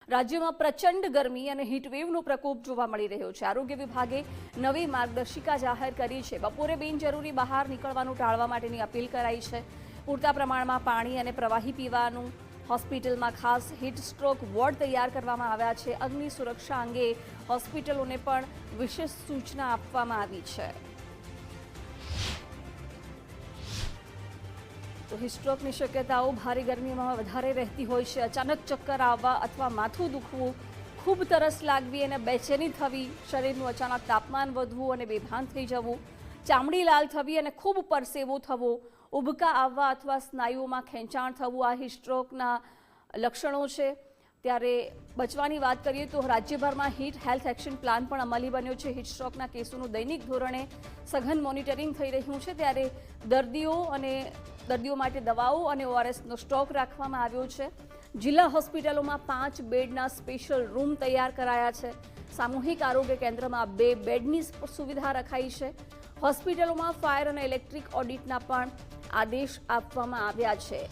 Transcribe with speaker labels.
Speaker 1: રાજ્યમાં પ્રચંડ ગરમી અને હીટવેવનો પ્રકોપ જોવા મળી રહ્યો છે। આરોગ્ય વિભાગે નવી માર્ગદર્શિકા જાહેર કરી છે। બપોરે બિનજરૂરી બહાર નીકળવાનું ટાળવા માટેની અપીલ કરાઈ છે। પૂરતા પ્રમાણમાં પાણી અને પ્રવાહી પીવાનું, હોસ્પિટલમાં ખાસ હીટ સ્ટ્રોક વોર્ડ તૈયાર કરવામાં આવ્યા છે। અગ્નિ સુરક્ષા અંગે હોસ્પિટલોને પણ વિશેષ સૂચના આપવામાં આવી છે। તો હિસ્ટ્રોકની શક્યતાઓ ભારે ગરમીમાં વધારે રહેતી હોય છે। અચાનક ચક્કર આવવા અથવા માથું દુખવું, ખૂબ તરસ લાગવી અને બેચેની થવી, શરીરનું અચાનક તાપમાન વધવું અને બેભાન થઈ જવું, ચામડી લાલ થવી અને ખૂબ પરસેવો થવો, ઉબકા આવવા અથવા સ્નાયુઓમાં ખેંચાણ થવું આ હિસ્ટ્રોકના લક્ષણો છે। ત્યારે બચવાની વાત કરીએ તો રાજ્યભરમાં હીટ હેલ્થ એક્શન પ્લાન પણ અમલી બન્યો છે। હીટ સ્ટ્રોકના કેસોનું દૈનિક ધોરણે સઘન મોનિટરિંગ થઈ રહ્યું છે। ત્યારે દર્દીઓ માટે દવાઓ અને ઓઆરએસનો સ્ટોક રાખવામાં આવ્યો છે। જિલ્લા હોસ્પિટલોમાં 5 બેડના સ્પેશિયલ રૂમ તૈયાર કરાયા છે। સામૂહિક આરોગ્ય કેન્દ્રમાં 2 બેડની સુવિધા રખાઈ છે। હોસ્પિટલોમાં ફાયર અને ઇલેક્ટ્રિક ઓડિટના પણ આદેશ આપવામાં આવ્યા છે।